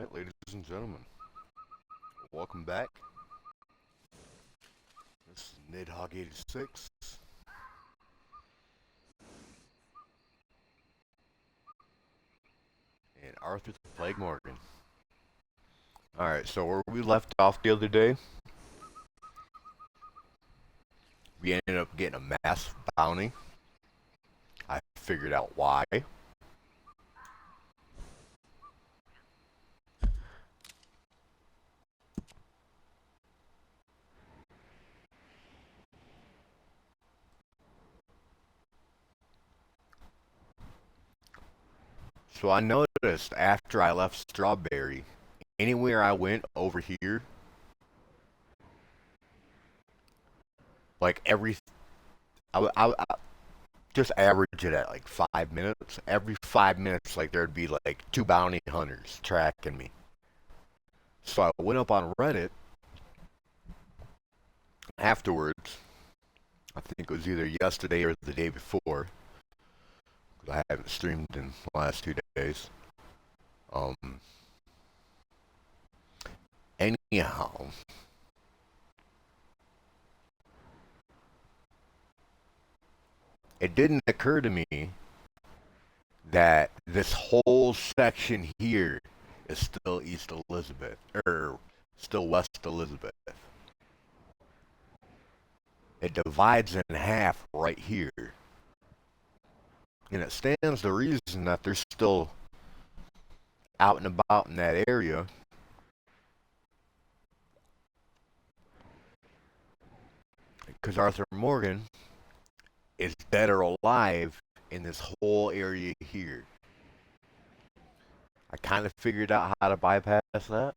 Alright, ladies and gentlemen, welcome back. This is Nidhogg86 and Arthur the Plague Morgan. Alright, so where we left off the other day, we ended up getting a massive bounty. I figured out why. So I noticed after I left Strawberry, anywhere I went over here, like I just average it at like 5 minutes. Every 5 minutes, like there'd be like two bounty hunters tracking me. So I went up on Reddit afterwards. I think it was either yesterday or the day before. 'Cause I haven't streamed in the last 2 days. Um. Anyhow, it didn't occur to me that this whole section here is still East Elizabeth, or still West Elizabeth. It divides in half right here. And it stands to reason that they're still out and about in that area. Because Arthur Morgan is dead or alive in this whole area here. I kind of figured out how to bypass that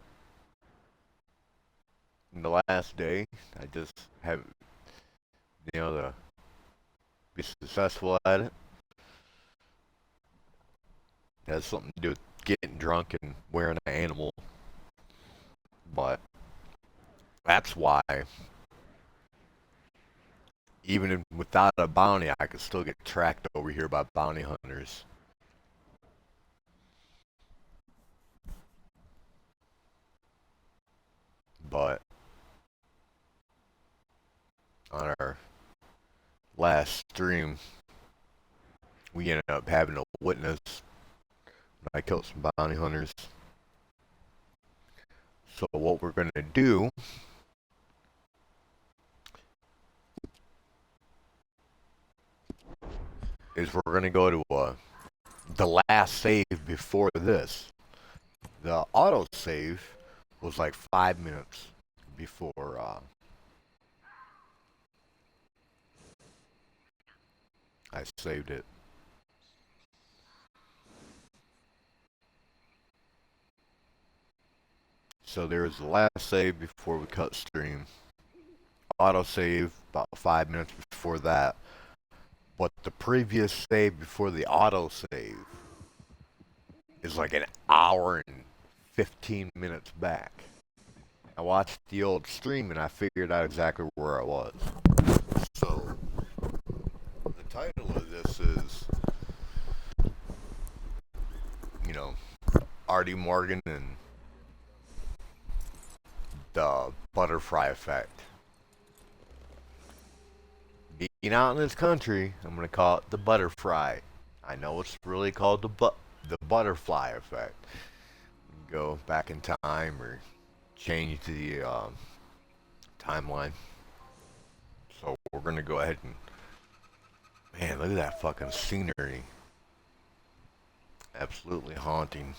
in the last day. I just haven't been able to be successful at it. It has something to do with getting drunk and wearing an animal. But that's why, even without a bounty, I could still get tracked over here by bounty hunters. But on our last stream, we ended up having a witness. I killed some bounty hunters. So what we're going to do is we're going to go to the last save before this. The auto save was like 5 minutes before I saved it. So there was the last save before we cut stream. Auto save about 5 minutes before that. But the previous save before the auto save is like an hour and 15 minutes back. I watched the old stream and I figured out exactly where I was. So the title of this is, Artie Morgan and the Butterfry effect. Being out in this country, I'm going to call it the Butterfry. I know it's really called the Butterfly effect. Go back in time or change the timeline. So we're going to go ahead and... Man, look at that fucking scenery. Absolutely haunting.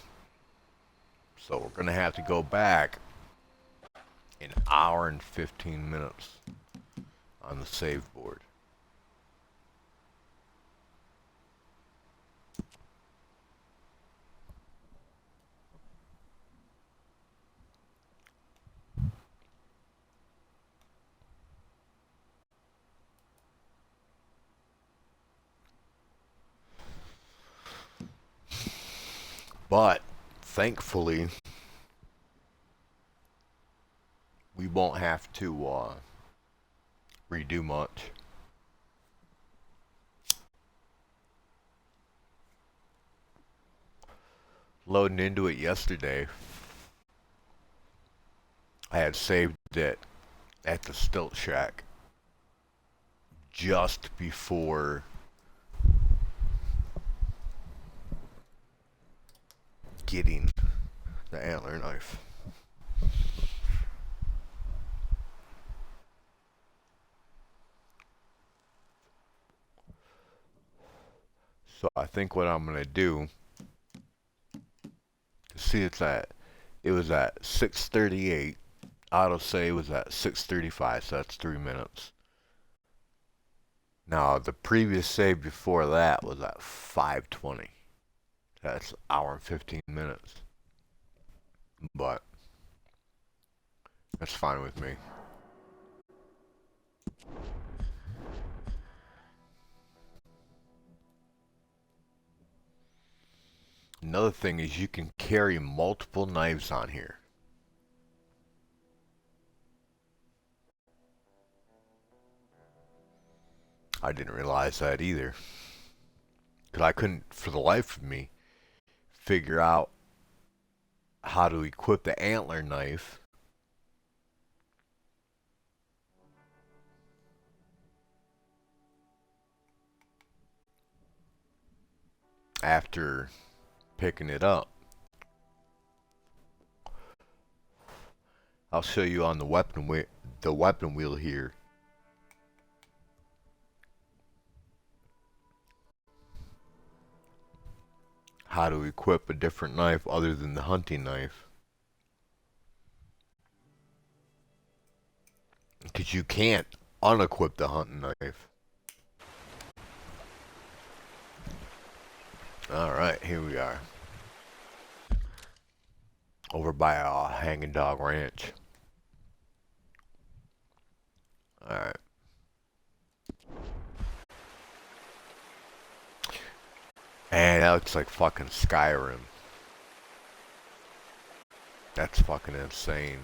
So we're going to have to go back an hour and 15 minutes on the save board. But thankfully, we won't have to redo much. Loading into it yesterday, I had saved it at the Stilt Shack just before getting the antler knife. So I think what I'm gonna do, see it was at 6:38. Autosave was at 6:35, so that's 3 minutes. Now the previous save before that was at 5:20. That's an hour and 15 minutes. But that's fine with me. Another thing is you can carry multiple knives on here. I didn't realize that either. Because I couldn't, for the life of me, figure out how to equip the antler knife after picking it up. I'll show you on the weapon wheel here. How to equip a different knife other than the hunting knife. Because you can't unequip the hunting knife. Alright, here we are. Over by Hanging Dog Ranch. Alright. And that looks like fucking Skyrim. That's fucking insane.